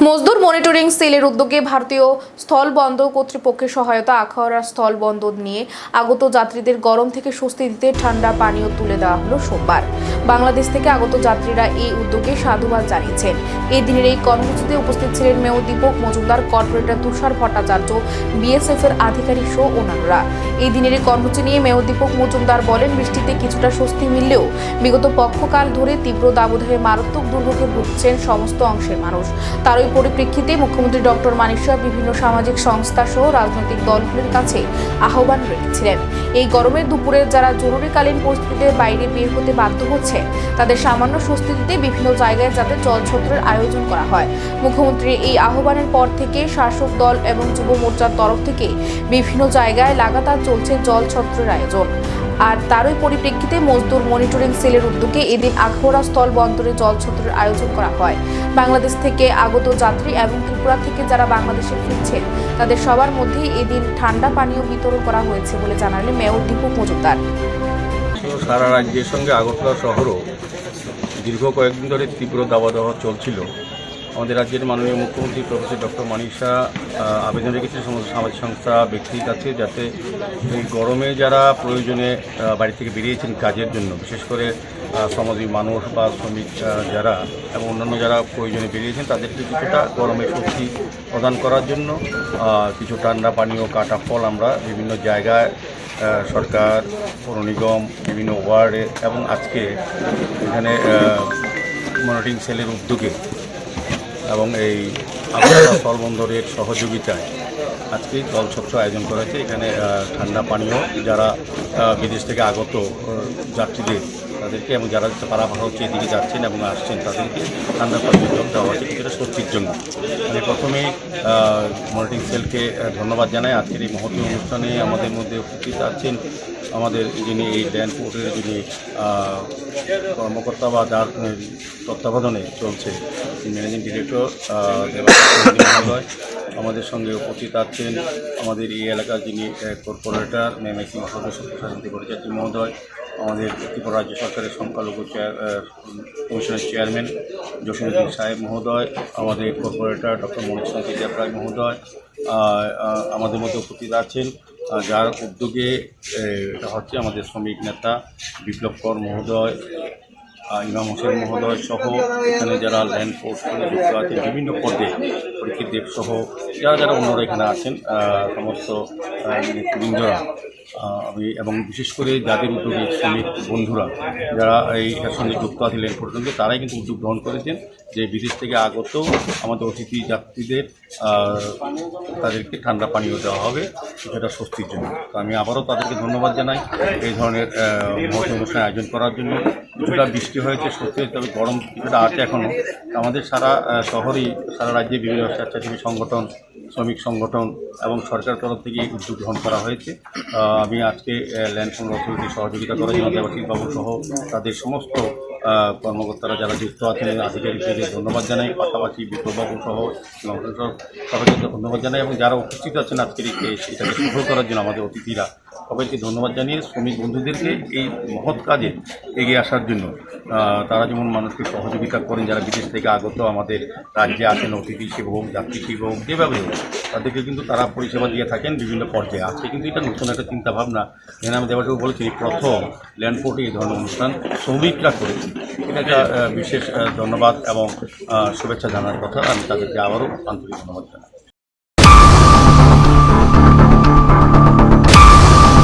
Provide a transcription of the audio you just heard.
মজদুর monitoring সেলের উদ্যোগে ভারতীয় স্থলবন্দর কর্তৃপক্ষের সহায়তা আখাউড়া স্থলবন্দর নিয়ে আগত যাত্রীদের গরম থেকে স্বস্তি দিতে ঠান্ডা পানীয় তুলে দেওয়া হলো সোমবার। বাংলাদেশ থেকে আগত যাত্রীরা এই উদ্যোগে সাধুবাদ জানিয়েছেন। এই দিনের এই কর্মসূচিতে উপস্থিত ছিলেন মেয়র দীপক মজুমদার, কর্পোরেটর তুষার ভট্টাচার্য, বিএসএফ এর আধিকারিক সহ অন্যান্যরা। এই দিনের এই কর্মসূচি নিয়ে মেয়র দীপক মজুমদার বলেন, বৃষ্টিতে কিছুটা স্বস্তি মিললেও বিগত পক্ষকাল ধরে তীব্র দাবদাহে মারাত্মক দুর্ভোগে ভুগছেন সমস্ত অংশের মানুষ। তারই পরিপ্রেক্ষিতে মুখ্যমন্ত্রী ডক্টর মানিক সাহা বিভিন্ন সামাজিক সংস্থা সহ রাজনৈতিক দলগুলির কাছে আহ্বান রেখেছিলেন। এই গরমের দুপুরে যারা জরুরিকালীন পরিস্থিতিতে বাইরে বের হতে বাধ্য হচ্ছে তাদের সামান্য স্বস্তি দিতে বিভিন্ন জায়গায় যাতে জলছত্রের আয়োজন করা হয়। মুখ্যমন্ত্রীর এই আহ্বানের পর থেকে শাসক দল এবং যুব মোর্চার তরফ থেকে বিভিন্ন জায়গায় লাগাতার চলছে জলছত্রের আয়োজন। আর তারই পরিপ্রেক্ষিতে মজদুর মনিটরিং সেলের উদ্যোগে এদিন আখাউড়া স্থল বন্দরে জলছত্রের আয়োজন করা হয়। বাংলাদেশ থেকে আগত যাত্রী এবং ত্রিপুরা থেকে যারা বাংলাদেশে ফিরছেন তাদের সবার মধ্যে এদিন ঠান্ডা পানীয় বিতরণ করা হয়েছে বলে জানালেন মেয়র দীপক মজুমদার। সারা রাজ্যের সঙ্গে আগরতলা শহরও দীর্ঘ কয়েকদিন ধরে তীব্র দাবদাহ চলছিল। আমাদের রাজ্যের মাননীয় মুখ্যমন্ত্রী প্রফেসর ডক্টর মানিক সাহা আবেদন রেখেছে সমস্ত সামাজিক সংস্থা ব্যক্তির কাছে, যাতে এই গরমে যারা প্রয়োজনে বাড়ি থেকে বেরিয়েছেন কাজের জন্য, বিশেষ করে সমাজী মানুষ বা শ্রমিক যারা এবং অন্যান্য যারা প্রয়োজনে বেরিয়েছেন তাদেরকে কিছুটা গরমে স্বস্তি প্রদান করার জন্য কিছু ঠান্ডা পানীয়, কাটা ফল আমরা বিভিন্ন জায়গায় সরকার, পৌর নিগম, বিভিন্ন ওয়ার্ডে এবং আজকে এখানে মনিটরিং সেলের উদ্যোগে এবং এই আখাউড়া স্থলবন্দরের সহযোগিতায় আজকে জলছত্র আয়োজন করা হয়েছে। এখানে ঠান্ডা পানীয় যারা বিদেশ থেকে আগত যাত্রীদের তাদেরকে এবং যারা পারাপার হচ্ছে এদিকে যাচ্ছেন এবং আসছেন তাদেরকে ঠান্ডা পানীয় জল দেওয়া হচ্ছে কিছুটা স্বস্তির জন্য। আমি প্রথমেই মনিটরিং সেলকে ধন্যবাদ জানাই। আজকের এই মহতী অনুষ্ঠানে আমাদের মধ্যে উপস্থিত আছেন আমাদের যিনি এই ল্যান্ড পোর্টের যিনি কর্মকর্তা বা যার তত্ত্বাবধানে চলছে ম্যানেজিং ডিরেক্টর মহোদয়, আমাদের সঙ্গে উপস্থিত আছেন আমাদের এই এলাকার যিনি কর্পোরেটর মেমেসিং সদস্য প্রশাসন পরিচালক মহোদয়, আমাদের ত্রিপুরা রাজ্য সরকারের সংখ্যালঘু কমিশনের চেয়ারম্যান জসীমউদ্দিন সাহেব মহোদয়, আমাদের কর্পোরেটর ডক্টর মনিক রায় মহোদয়, আমাদের মধ্যে উপস্থিত আছেন যার উদ্যোগে এটা হচ্ছে আমাদের শ্রমিক নেতা বিপ্লব কর মহোদয়, ইমাম হোসেন মহোদয় সহ এখানে যারা ল্যান্ড ফোর্স যুক্ত আছেন বিভিন্ন পদে, পরীক্ষিত দেব সহ যারা যারা অন্যরা এখানে আছেন সমস্ত নেতৃবৃন্দরা আমি এবং বিশেষ করে যাদের উদ্যোগে শ্রমিক বন্ধুরা যারা এর সঙ্গে যুক্ত আছেন ল্যান্ড ফোর্সের সঙ্গে, তারাই কিন্তু উদ্যোগ গ্রহণ করেছেন যে বিদেশ থেকে আগত আমাদের অতিথি যাত্রীদের তাদেরকে ঠান্ডা পানীয় দেওয়া হবে সেটা স্বস্তির জন্য। তো আমি আবারও তাদেরকে ধন্যবাদ জানাই এই ধরনের মহৎ অনুষ্ঠান আয়োজন করার জন্য। কিছুটা বৃষ্টি হয়েছে সত্যি, তবে গরম কিছুটা আছে এখনও। আমাদের সারা শহরেই সারা রাজ্যে বিভিন্ন স্বেচ্ছাসেবী সংগঠন, শ্রমিক সংগঠন এবং সরকারের তরফ থেকে উদ্যোগ গ্রহণ করা হয়েছে। আমি আজকে ল্যান্ড ফোন অথরিটির সহযোগিতা করার জন্য দেবাশিসবাবু সহ তাদের সমস্ত কর্মকর্তারা যারা যুক্ত আছেন আধিকারিকদের ধন্যবাদ জানাই, পাশাপাশি বিপ্লববাবু সহ সবাইকে ধন্যবাদ জানাই এবং যারা উপস্থিত আছেন আজকের এটাকে সফল করার জন্য আমাদের অতিথিরা সবাইকে ধন্যবাদ জানিয়ে শ্রমিক বন্ধুদেরকে এই মহৎ কাজে এগিয়ে আসার জন্য তারা যেমন মানুষকে সহযোগিতা করেন যারা বিদেশ থেকে আগত আমাদের রাজ্যে আসেন, অতিথি সেবা হোক, যাত্রী সেবা হোক, যেভাবে হোক তাদেরকে কিন্তু তারা পরিষেবা দিয়ে থাকেন বিভিন্ন পর্যায়ে। আজকে কিন্তু এটা নতুন একটা চিন্তাভাবনা, এখানে আমি দেবাশবাবু বলেছি প্রথম ল্যান্ড পোর্টে এই ধরনের অনুষ্ঠান শ্রমিকরা করেছে। এটা একটা বিশেষ ধন্যবাদ এবং শুভেচ্ছা জানার কথা। আমি তাদেরকে আবারও আন্তরিক ধন্যবাদ জানাই।